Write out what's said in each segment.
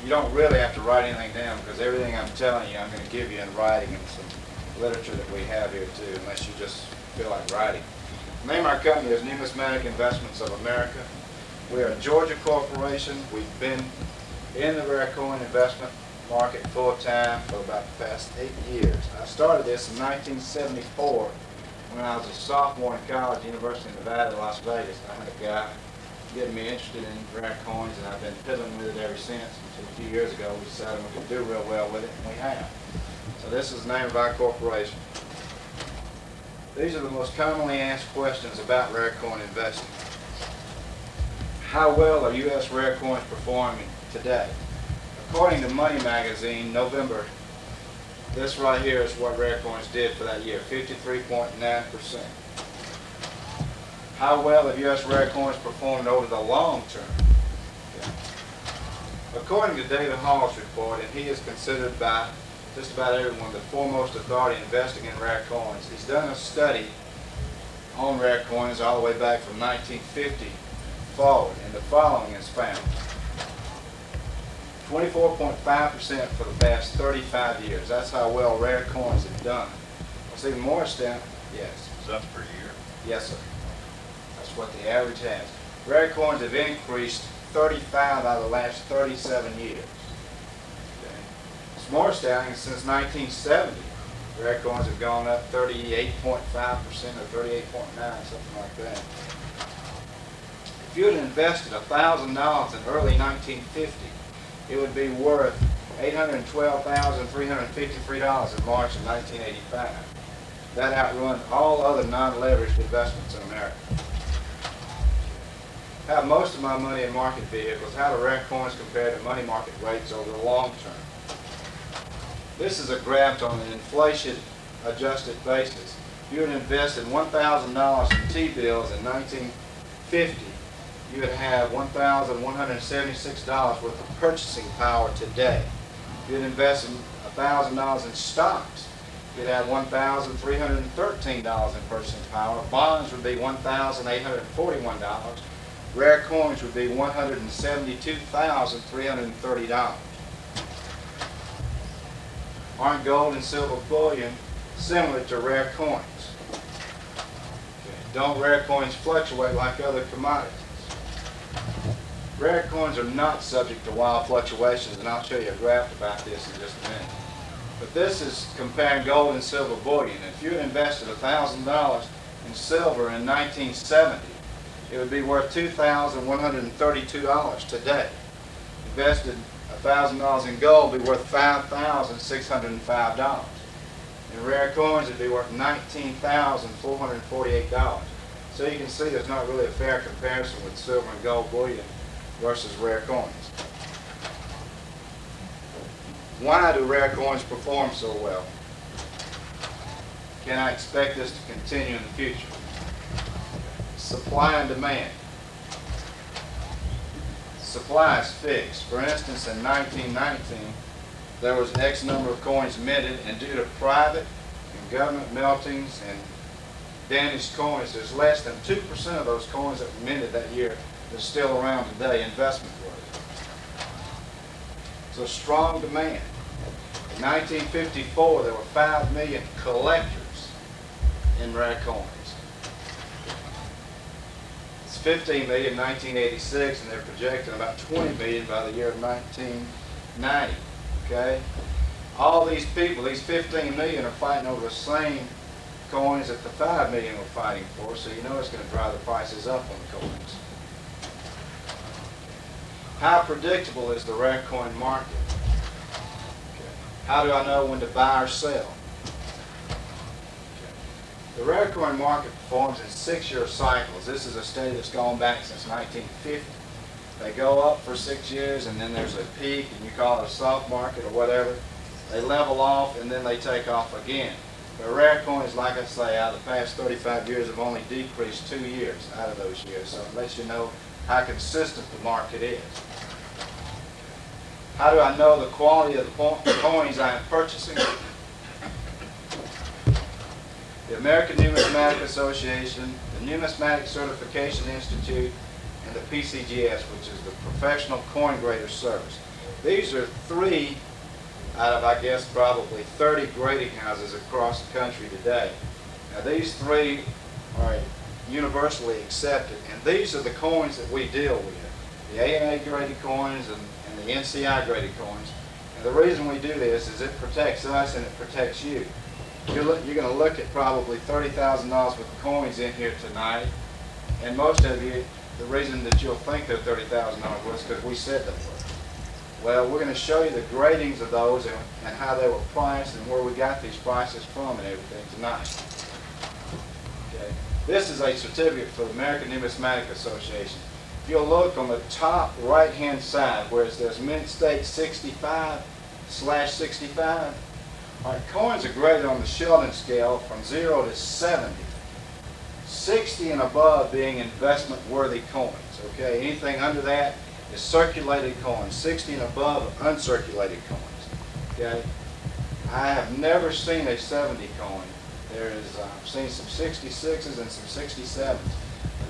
you don't really have to write anything down because everything I'm telling you I'm going to give you in writing and some literature that we have here too, unless you just feel like writing. The name of our company is Numismatic Investments of America. We are a Georgia corporation. We've been in the rare coin investment market full-time for about the past 8 years. I started this in 1974 when I was a sophomore in college, University of Nevada, Las Vegas. I had a guy getting me interested in rare coins, and I've been fiddling with it ever since. Until a few years ago, we decided we could do real well with it, and we have. So this is the name of our corporation. These are the most commonly asked questions about rare coin investing. How well are U.S. rare coins performing today? According to Money Magazine, November, this right here is what rare coins did for that year, 53.9%. How well have U.S. rare coins performed over the long term? Okay. According to David Hall's report, and he is considered by just about everyone the foremost authority investing in rare coins, he's done a study on rare coins all the way back from 1950 forward, and the following is found. 24.5% for the past 35 years. That's how well rare coins have done. What's even more astounding, yes. So that's per year? Yes, sir. That's what the average has. Rare coins have increased 35 out of the last 37 years. Okay. It's more astounding since 1970. Rare coins have gone up 38.5% or 38.9, something like that. If you had invested $1,000 in early 1950, it would be worth $812,353 in March of 1985. That outrun all other non-leveraged investments in America. I have most of my money in market vehicles. How do rare coins compare to money market rates over the long term? This is a graph on an inflation-adjusted basis. If you had invested $1,000 in T-bills in 1950, you would have $1,176 worth of purchasing power today. If you had invested $1,000 in stocks, you'd have $1,313 in purchasing power. Bonds would be $1,841. Rare coins would be $172,330. Aren't gold and silver bullion similar to rare coins? Okay. Don't rare coins fluctuate like other commodities? Rare coins are not subject to wild fluctuations, and I'll show you a graph about this in just a minute. But this is comparing gold and silver bullion. If you had invested $1,000 in silver in 1970, it would be worth $2,132 today. Invested $1,000 in gold would be worth $5,605. In rare coins, it would be worth $19,448. So you can see there's not really a fair comparison with silver and gold bullion versus rare coins. Why do rare coins perform so well? Can I expect this to continue in the future? Supply and demand. Supply is fixed. For instance, in 1919, there was X number of coins minted, and due to private and government meltings and damaged coins, there's less than 2% of those coins that were minted that year that's still around today, investment worthy. So strong demand. In 1954, there were 5 million collectors in rare coins. It's 15 million in 1986, and they're projecting about 20 million by the year of 1990. Okay? All these people, these 15 million, are fighting over the same coins that the 5 million were fighting for, so you know it's going to drive the prices up on the coins. How predictable is the rare coin market? Okay. How do I know when to buy or sell? Okay. The rare coin market performs in 6-year cycles. This is a study that's gone back since 1950. They go up for 6 years, and then there's a peak, and you call it a soft market or whatever. They level off, and then they take off again. But rare coins, like I say, out of the past 35 years have only decreased 2 years out of those years. So it lets you know how consistent the market is. How do I know the quality of the coins I am purchasing? The American Numismatic Association, the Numismatic Certification Institute, and the PCGS, which is the Professional Coin Grader Service. These are 3 out of, I guess, probably 30 grading houses across the country today. Now these 3 are universally accepted, and these are the coins that we deal with. The A&A graded coins and the NCI graded coins. And the reason we do this is it protects us and it protects you. You're going to look at probably $30,000 worth of coins in here tonight, and most of you, the reason that you'll think they're $30,000 worth is because we said they were. Well, we're going to show you the gradings of those and how they were priced and where we got these prices from and everything tonight. Okay. This is a certificate for the American Numismatic Association. If you'll look on the top right-hand side where it says Mint State 65/65, all right, coins are graded on the Sheldon scale from 0 to 70. 60 and above being investment-worthy coins. Okay, anything under that is circulated coins. 60 and above are uncirculated coins. Okay, I have never seen a 70 coin. I've seen some 66s and some 67s.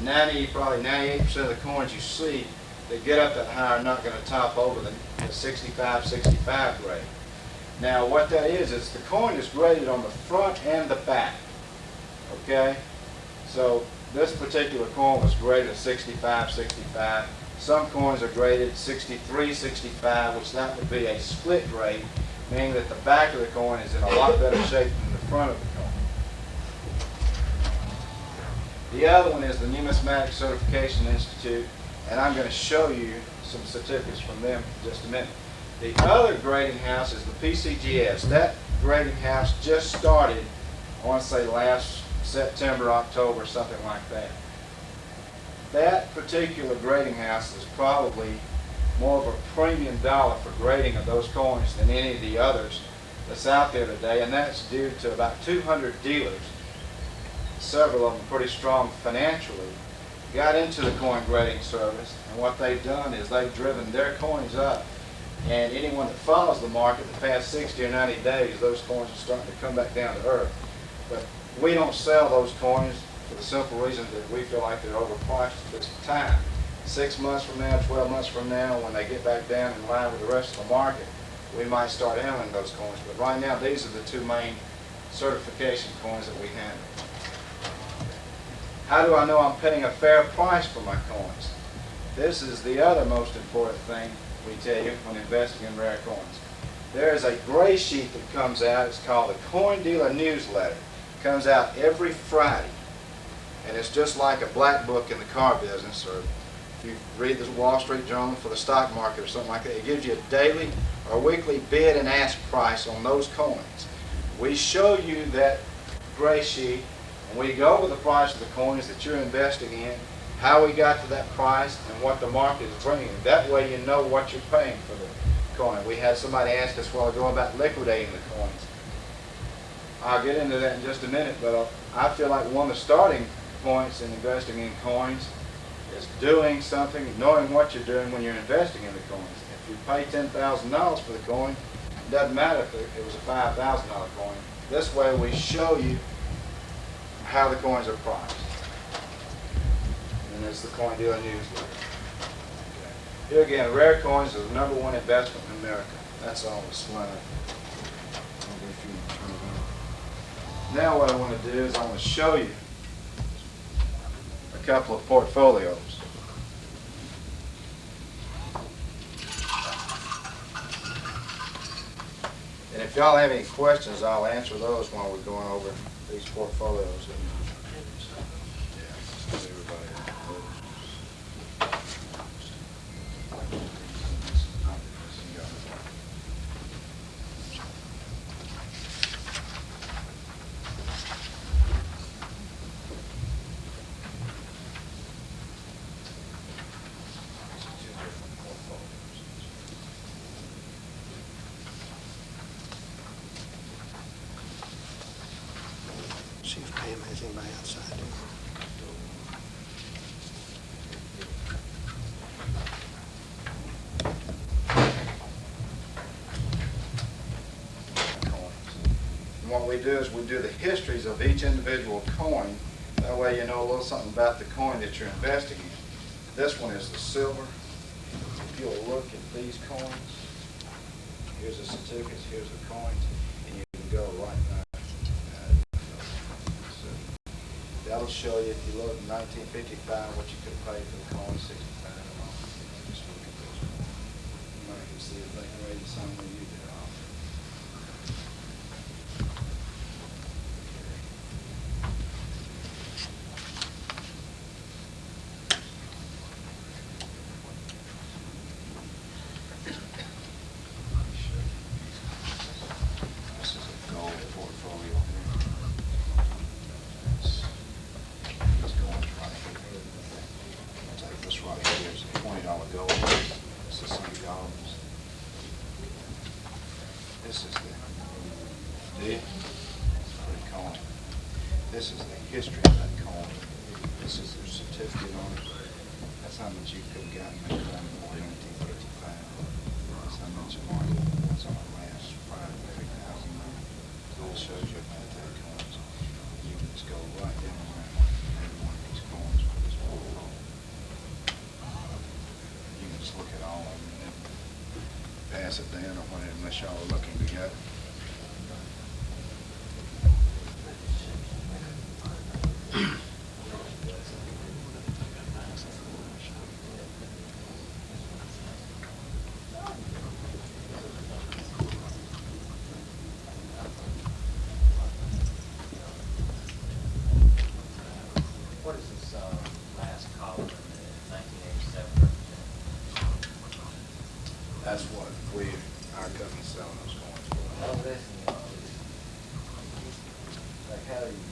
But probably 98% of the coins you see that get up that high are not going to top over the 65 grade. Now what that is the coin is graded on the front and the back. Okay? So this particular coin was graded at 65. Some coins are graded 63/65, which that would be a split grade, meaning that the back of the coin is in a lot better shape than the front of the coin. The other one is the Numismatic Certification Institute, and I'm going to show you some certificates from them in just a minute. The other grading house is the PCGS. That grading house just started, I want to say last September, October, something like that. That particular grading house is probably more of a premium dollar for grading of those coins than any of the others that's out there today, and that's due to about 200 dealers, several of them pretty strong financially, got into the coin grading service, and what they've done is they've driven their coins up. And anyone that follows the market the past 60 or 90 days, those coins are starting to come back down to earth. But we don't sell those coins for the simple reason that we feel like they're overpriced at this time. 6 months from now, 12 months from now, when they get back down in line with the rest of the market, we might start handling those coins. But right now, these are the 2 main certification coins that we handle. How do I know I'm paying a fair price for my coins? This is the other most important thing we tell you when investing in rare coins. There is a gray sheet that comes out. It's called the Coin Dealer Newsletter. It comes out every Friday. And it's just like a black book in the car business, or if you read the Wall Street Journal for the stock market or something like that. It gives you a daily or weekly bid and ask price on those coins. We show you that gray sheet, and we go over the price of the coins that you're investing in, how we got to that price, and what the market is bringing. That way you know what you're paying for the coin. We had somebody ask us a while ago about liquidating the coins. I'll get into that in just a minute, but I feel like one of the starting points in investing in coins is doing something, knowing what you're doing when you're investing in the coins. If you pay $10,000 for the coin, it doesn't matter if it was a $5,000 coin. This way we show you how the coins are priced. And it's the Coin Dealer Newsletter. Okay. Here again, rare coins are the #1 investment in America. That's on the slide. Now what I want to do is I want to show you a couple of portfolios. And if y'all have any questions, I'll answer those while we're going over these portfolios. See if Pam has anybody outside. And what we do is we do the histories of each individual coin. That way you know a little something about the coin that you're investing in. This one is the silver. If you'll look at these coins. Here's the certificates, here's the coins, and you can go right now. So that'll show you, if you look in 1955, what you could have paid for the coins, 65 and all. Just look at this. You might can see if they can raise the same way you did. This is the coin. This is the history of that coin. This is their certificate on it. That's how much you could have gotten that coin for in 1935. That's how much the market was on the last 5,000. So it shows you about that coins. You can just go right down around every one of these coins with this whole. You can just look at all of them and then pass it down or whatever, unless y'all are looking together. What is this last column in the 1987? That's what our company's selling those coins for. Oh, this, like how do you?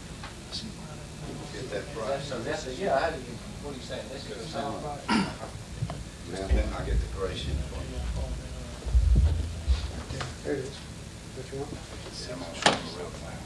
Get that price. So this is, yeah, how do you, what are you saying, this is the same? And then I get the gray sheet for you. There it is. What you want? Yeah, I'm gonna show you the real thing.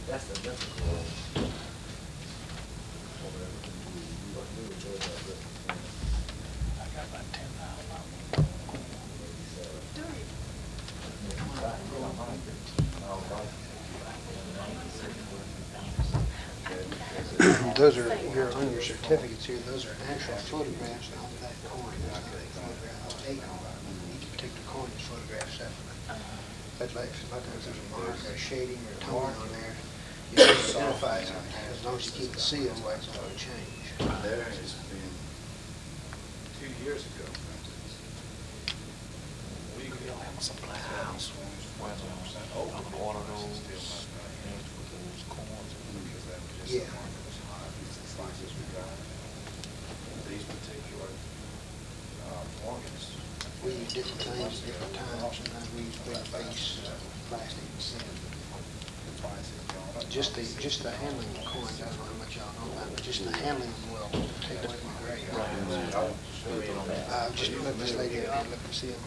That's a cool. I got about 10,000. Those are, on your certificates here, those are actual photographs of that coin. Each particular coin is photographed separately. That's like, sometimes there's a mark or a shading or a tone on there. You can identify it, as long as you keep the seal, otherwise it's going to change. There has been 2 years ago, for instance. We could have some house on one of those coins because that was just Yeah. the market was high. It's like this we got. These particular organs. We use different things at different times. Sometimes we use big face, plastic. Just the handling of coins, I don't know how much y'all know about, but just the handling of them will take away from the grade. Just look this lady up, look and see it.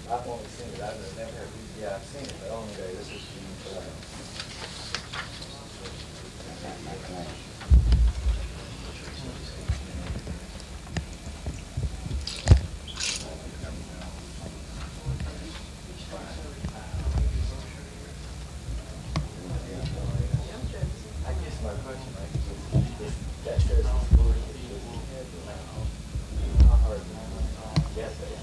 I've only seen it, I've never, yeah, I've seen it, but only this is. I guess my question, like, is that shows the story that you had, how hard, yes, it is.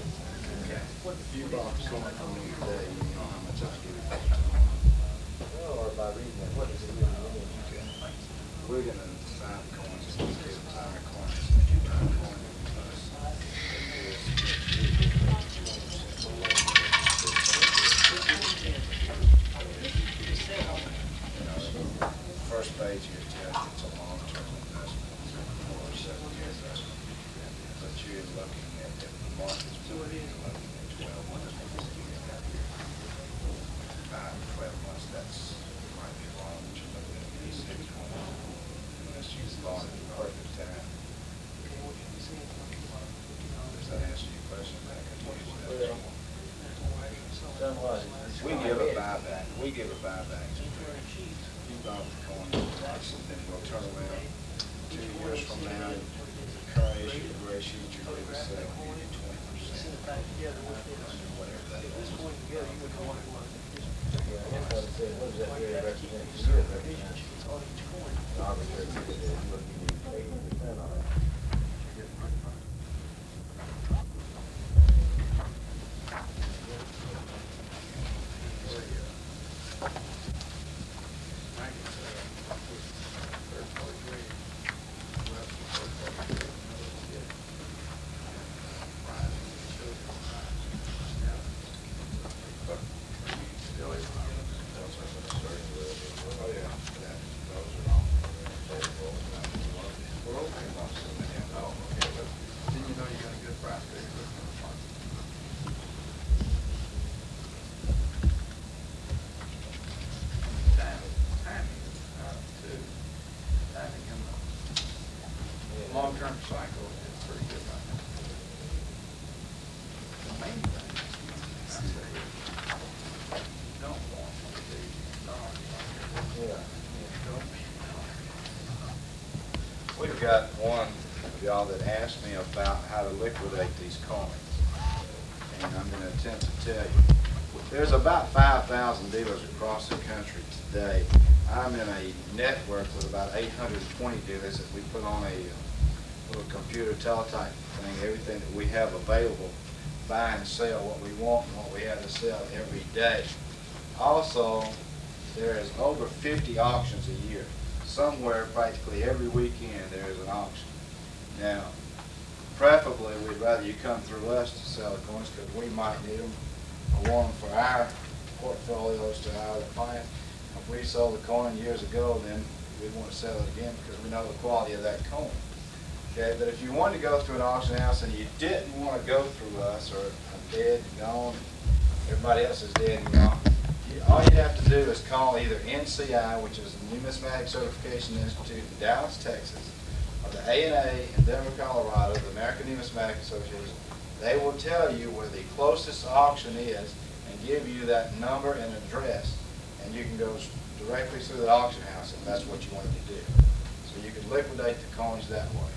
What if you bought coin from me today, you know how much I give you? Well, or by reading it, what does it really mean? We're gonna find coins, let's give us our coins. If you buy a coin from us, first page here tells it's a long-term investment, 4 or 7-year investment. But you're looking at, if the market's moving, you're looking at 12 months. 12 months, that's might be long, but you're looking at these 6 months. Unless you bought it at the perfect time. Does that answer your question? We give a buyback. We give a buyback. You buy the coin, and then we'll turn around 2 years from now, the current issue of gray sheets, you're going to sell maybe 20%. Whatever that is. Yeah, I guess what it said, what does that really represent to you? It represents an arbitrary figure that you need 80% on it. Long-term cycle is pretty good right now. The main thing is you don't want to be Yeah. We've got one of y'all that asked me about how to liquidate these coins, and I'm going to attempt to tell you. There's about 5,000 dealers across the country today. I'm in a network with about 820 dealers that we put on a little computer teletype thing, everything that we have available, buy and sell what we want and what we have to sell every day. Also, there is over 50 auctions a year. Somewhere practically every weekend there is an auction. Now, preferably we'd rather you come through us to sell the coins because we might need them or want them for our portfolios to our clients. If we sold the coin years ago, then we want to sell it again because we know the quality of that coin. Okay, but if you wanted to go through an auction house and you didn't want to go through us, or I'm dead and gone, everybody else is dead and gone, all you have to do is call either NCI, which is the Numismatic Certification Institute in Dallas, Texas, or the ANA in Denver, Colorado, the American Numismatic Association. They will tell you where the closest auction is and give you that number and address, and you can go directly through the auction house if that's what you wanted to do. So you can liquidate the coins that way.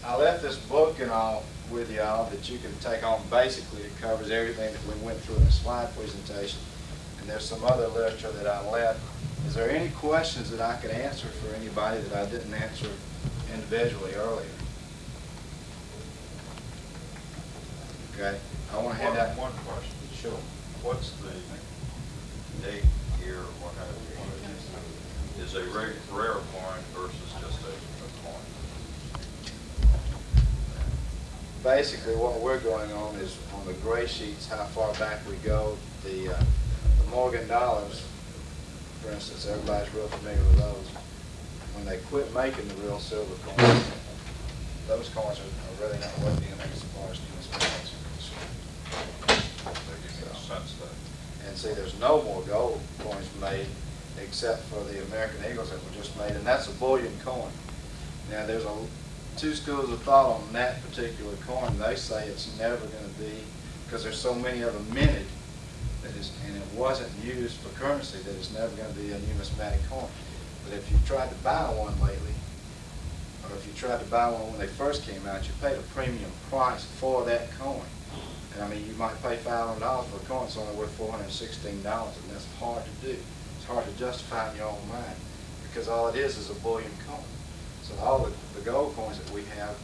I left this book and all with y'all that you can take home. Basically, it covers everything that we went through in the slide presentation. And there's some other literature that I left. Is there any questions that I could answer for anybody that I didn't answer individually earlier? Okay. I want to hand out one question. Sure. What's the date, year, or what have you want to use? Is a rare coin versus just a coin? Basically, what we're going on is on the gray sheets, how far back we go. The Morgan dollars, for instance, everybody's real familiar with those. When they quit making the real silver coins, those coins are really not worth anything as far as numismatics are concerned. They give me a sense that. And see, there's no more gold coins made except for the American Eagles that were just made, and that's a bullion coin. Now, there's two schools of thought on that particular coin. They say it's never going to be, because there's so many of them minted, and it wasn't used for currency, that it's never going to be a numismatic coin. But if you tried to buy one lately, or if you tried to buy one when they first came out, you paid a premium price for that coin. And I mean, you might pay $500 for a coin, it's only worth $416, and that's hard to do. It's hard to justify in your own mind, because all it is a bullion coin. So all the gold coins that we have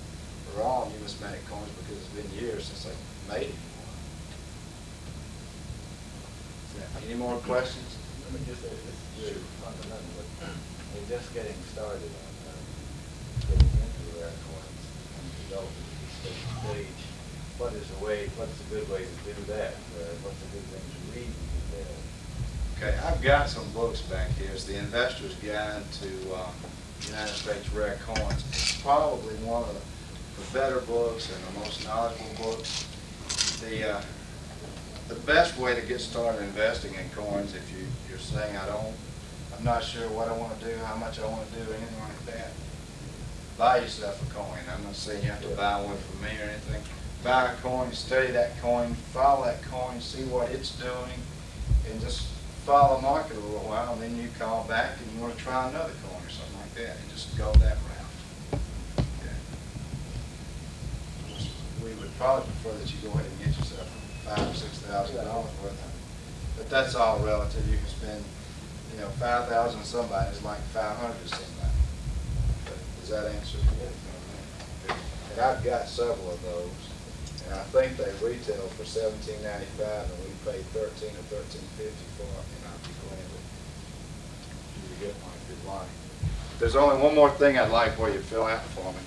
are all numismatic coins because it's been years since they made it. Any more questions? Let me just say, this is very fundamental, but we're just getting started on getting into rare coins and developing the stage. What's a good way to do that? What's a good thing to read there? Okay, I've got some books back here. It's the Investor's Guide to United States Rare Coins. It's probably one of the better books and the most knowledgeable books. The best way to get started investing in coins, if you're saying I'm not sure what I want to do, how much I want to do, anything like that, buy yourself a coin. I'm not saying you have to buy one from me or anything. Buy a coin, study that coin, follow that coin, see what it's doing, and just follow market a little while, and then you call back and you want to try another coin or something like that, and just go that route. Okay. We would probably prefer that you go ahead and get yourself $5,000 or $6,000 worth of it. But that's all relative. You can spend, you know, $5,000 to somebody is like $500 to somebody. But does that answer? And I've got several of those, and I think they retail for $17.95, and we paid $13 or $13.50 for it, and I'd be glad to get one if you'd like. There's only one more thing I'd like for you to fill out for me.